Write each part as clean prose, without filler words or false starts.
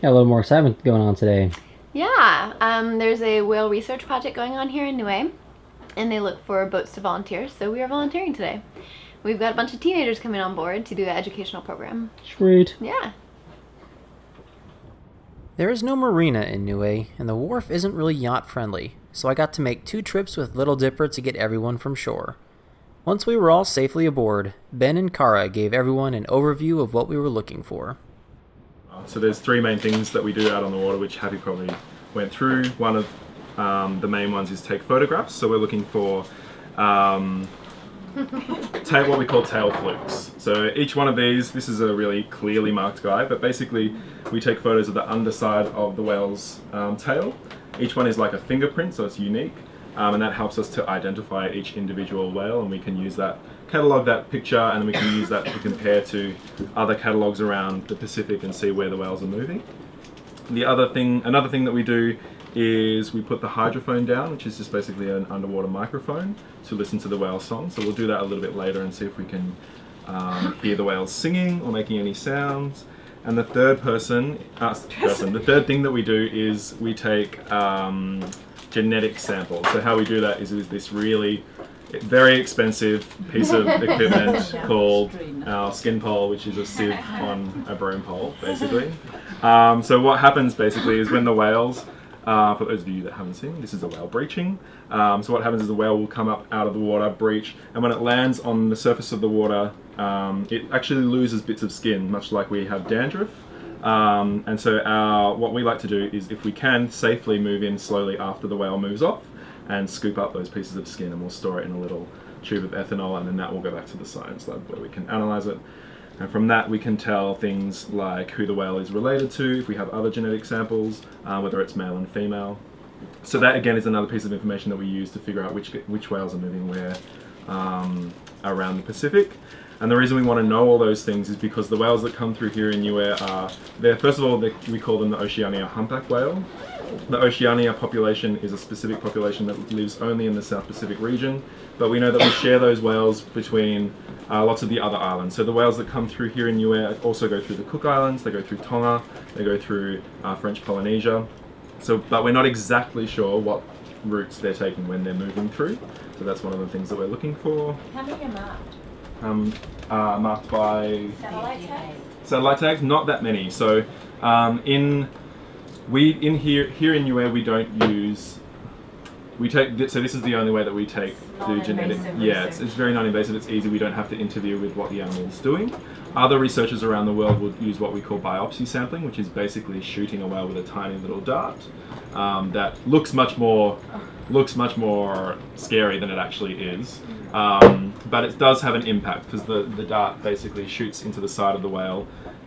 Got a little more excitement going on today. Yeah, there's a whale research project going on here in Niue, and they look for boats to volunteer, so we are volunteering today. We've got a bunch of teenagers coming on board to do the educational program. Sweet. Yeah. There is no marina in Niue, and the wharf isn't really yacht friendly, so I got to make 2 trips with Little Dipper to get everyone from shore. Once we were all safely aboard, Ben and Kara gave everyone an overview of what we were looking for. So there's 3 main things that we do out on the water, which Happy probably went through. One of the main ones is take photographs. So we're looking for what we call tail flukes. So each one of these, this is a really clearly marked guy, but basically we take photos of the underside of the whale's tail. Each one is like a fingerprint, so it's unique, and that helps us to identify each individual whale, and we can use that, catalogue that picture, and then we can use that to compare to other catalogues around the Pacific and see where the whales are moving. Another thing that we do is we put the hydrophone down, which is just basically an underwater microphone to listen to the whale song. So we'll do that a little bit later and see if we can hear the whales singing or making any sounds. And the third thing that we do is we take genetic samples. So how we do that is this really very expensive piece of equipment called our skin pole, which is a sieve on a broom pole, basically. So what happens basically is when the whales, for those of you that haven't seen, this is a whale breaching. So what happens is the whale will come up out of the water, breach, and when it lands on the surface of the water, it actually loses bits of skin, much like we have dandruff. And so what we like to do is, if we can, safely move in slowly after the whale moves off and scoop up those pieces of skin, and we'll store it in a little tube of ethanol, and then that will go back to the science lab where we can analyze it. And from that we can tell things like who the whale is related to, if we have other genetic samples, whether it's male and female. So that again is another piece of information that we use to figure out which whales are moving where around the Pacific. And the reason we want to know all those things is because the whales that come through here in Niue first of all, we call them the Oceania humpback whale. The Oceania population is a specific population that lives only in the South Pacific region, but we know that we share those whales between lots of the other islands. So the whales that come through here in Niue also go through the Cook Islands, they go through Tonga, they go through French Polynesia. But we're not exactly sure what routes they're taking when they're moving through. So that's one of the things that we're looking for. How many are marked? Marked by Satellite tags? satellite tags, not that many. So here in Niue we don't use. So this is the only way that we do genetic. Yeah, it's very non-invasive. It's easy. We don't have to interview with what the animal's doing. Other researchers around the world will use what we call biopsy sampling, which is basically shooting a whale with a tiny little dart that looks much more scary than it actually is. But it does have an impact because the dart basically shoots into the side of the whale,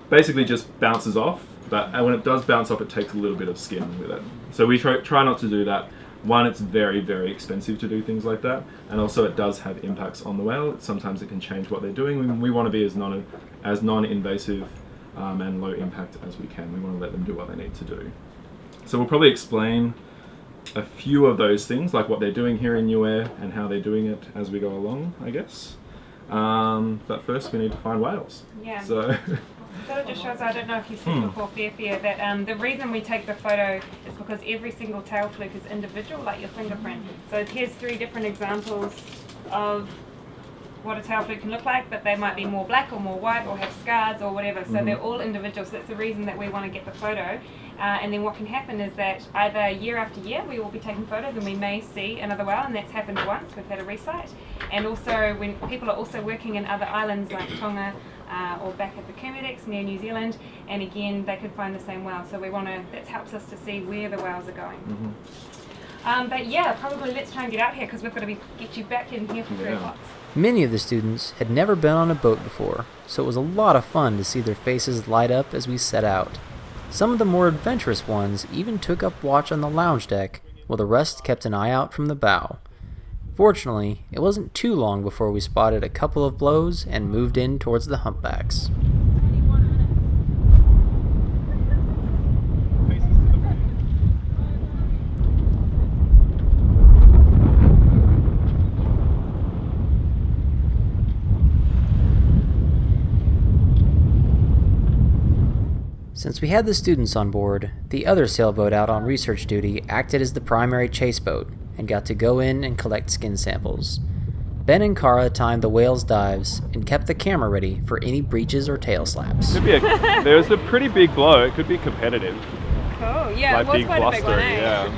basically just bounces off. But when it does bounce off, it takes a little bit of skin with it. So we try not to do that. One, it's very, very expensive to do things like that, and also it does have impacts on the whale. Sometimes it can change what they're doing. We want to be as non-invasive and low impact as we can. We want to let them do what they need to do. So we'll probably explain a few of those things, like what they're doing here in Niue and how they're doing it as we go along, I guess. But first we need to find whales. Yeah. So it just shows, I don't know if you've seen before, Fairfair, that the reason we take the photo is because every single tail fluke is individual, like your fingerprint. So here's 3 different examples of what a tail fluke can look like, but they might be more black or more white or have scars or whatever. So they're all individual. So that's the reason that we want to get the photo. And then what can happen is that either year after year we will be taking photos and we may see another whale, and that's happened once. We've had a recite. And also when people are also working in other islands like Tonga or back at the Humpbacks near New Zealand, and again they could find the same whale. So that helps us to see where the whales are going. But yeah, probably let's try and get out here because we've got to get you back in here for 3 o'clock. Many of the students had never been on a boat before, so it was a lot of fun to see their faces light up as we set out. Some of the more adventurous ones even took up watch on the lounge deck, while the rest kept an eye out from the bow. Fortunately, it wasn't too long before we spotted a couple of blows and moved in towards the humpbacks. Since we had the students on board, the other sailboat out on research duty acted as the primary chase boat and got to go in and collect skin samples. Ben and Kara timed the whale's dives and kept the camera ready for any breaches or tail slaps. There's a pretty big blow. It could be competitive. Cool, yeah, it was quite a big one, eh? Yeah.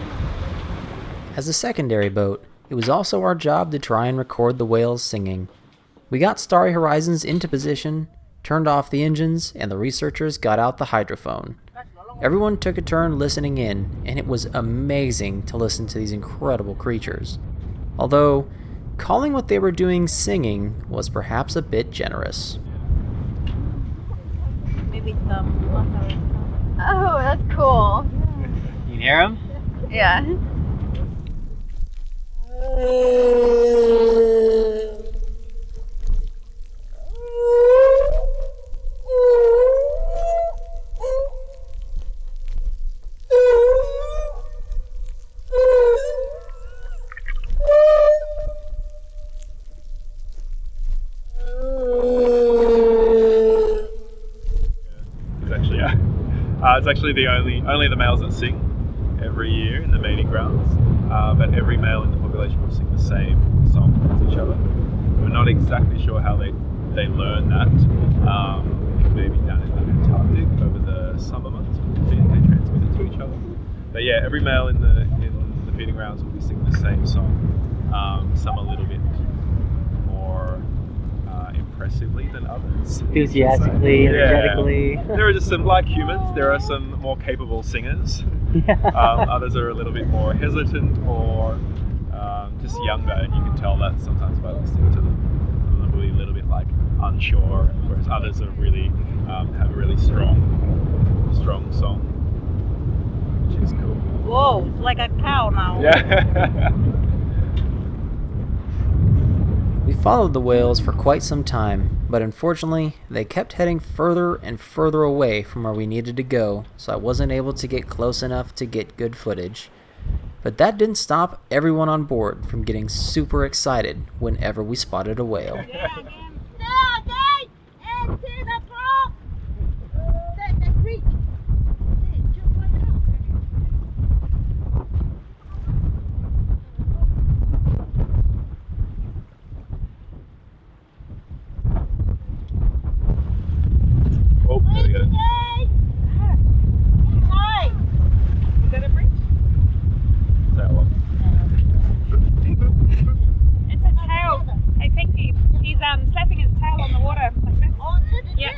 As a secondary boat, it was also our job to try and record the whales singing. We got Starry Horizons into position, turned off the engines, and the researchers got out the hydrophone. Everyone took a turn listening in, and it was amazing to listen to these incredible creatures. Although, calling what they were doing singing was perhaps a bit generous. Maybe some. Oh, that's cool. You can hear them? Yeah. It's actually the only the males that sing every year in the mating grounds, but every male in the population will sing the same song as each other. We're not exactly sure how they learn that. Maybe down in the Antarctic over the summer months, they transmit it to each other. But yeah, every male in the feeding grounds will be singing the same song. Some a little bit more impressively than others. Enthusiastically, energetically. There are just some, like humans, there are some more capable singers. Others are a little bit more hesitant or just younger, and you can tell that sometimes by listening to them. They'll be a little bit like unsure, whereas others are really have a really strong song, which is cool. Whoa, it's like a cow now. Yeah. We followed the whales for quite some time, but unfortunately, they kept heading further and further away from where we needed to go, so I wasn't able to get close enough to get good footage. But that didn't stop everyone on board from getting super excited whenever we spotted a whale. Oh, there we go. Is that a breach? That one. It's a tail. Hey, Pinky, he's slapping his tail on the water like this. Yeah.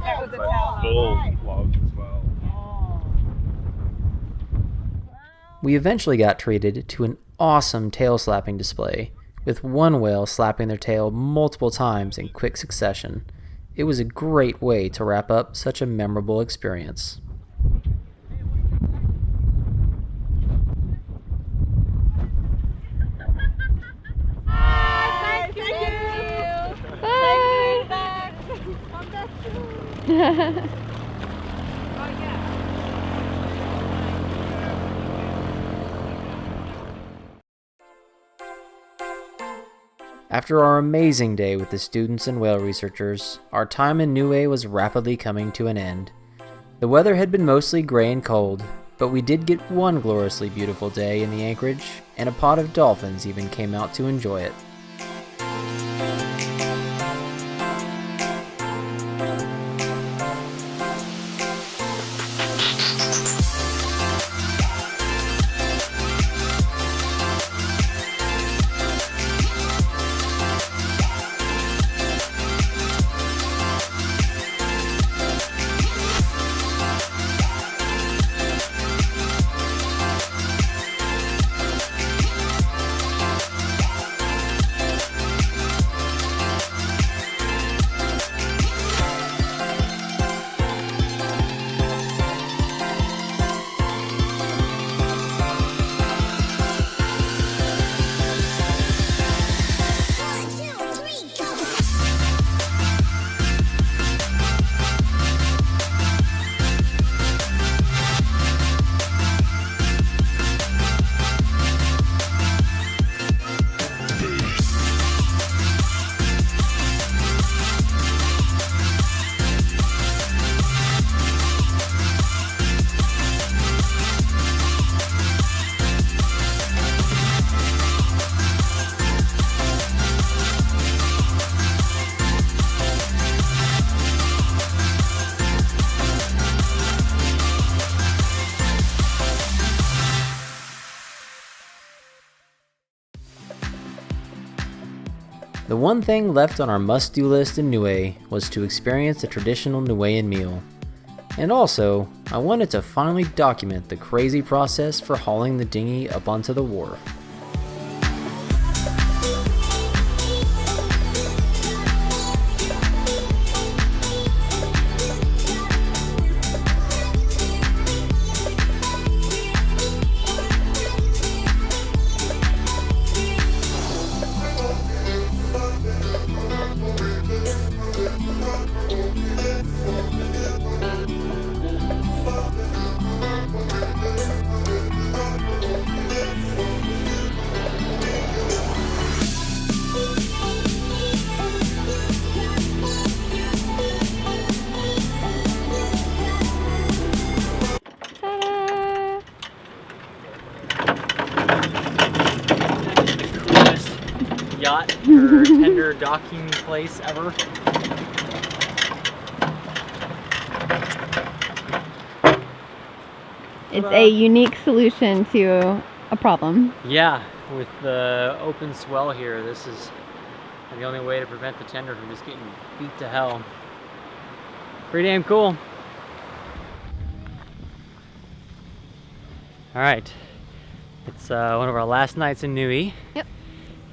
That was a tail. Full vlog as well. We eventually got treated to an awesome tail slapping display, with one whale slapping their tail multiple times in quick succession. It was a great way to wrap up such a memorable experience. Thank you. Bye. After our amazing day with the students and whale researchers, our time in Niue was rapidly coming to an end. The weather had been mostly gray and cold, but we did get one gloriously beautiful day in the anchorage, and a pod of dolphins even came out to enjoy it. The one thing left on our must-do list in Niue was to experience a traditional Niuean meal. And also, I wanted to finally document the crazy process for hauling the dinghy up onto the wharf. Yacht or tender docking place ever. It's a unique solution to a problem. Yeah, with the open swell here, this is the only way to prevent the tender from just getting beat to hell. Pretty damn cool. All right, it's one of our last nights in Niue. Yep.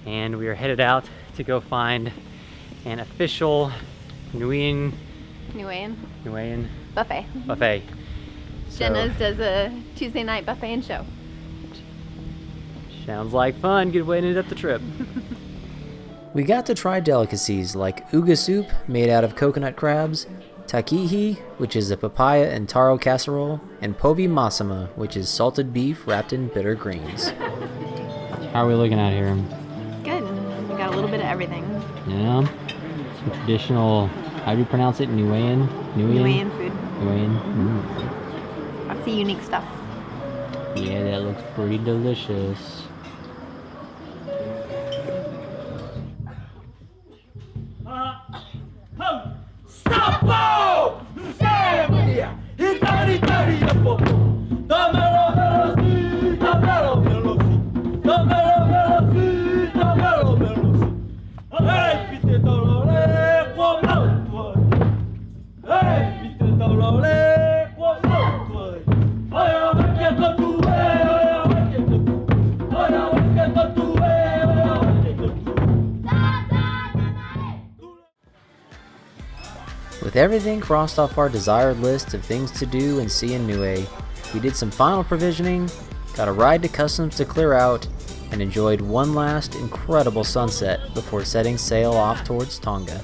And we are headed out to go find an official Niuean Buffet. buffet. Jenna's does a Tuesday night buffet and show. Sounds like fun. Good way to end up the trip. We got to try delicacies like uga soup made out of coconut crabs, takihi, which is a papaya and taro casserole, and povi masama, which is salted beef wrapped in bitter greens. How are we looking out here? Good. We got a little bit of everything. Yeah. Some traditional, how do you pronounce it? Niuean food. Niuean. Lots of unique stuff. Yeah, that looks pretty delicious. With everything crossed off our desired list of things to do and see in Niue, we did some final provisioning, got a ride to customs to clear out, and enjoyed one last incredible sunset before setting sail off towards Tonga.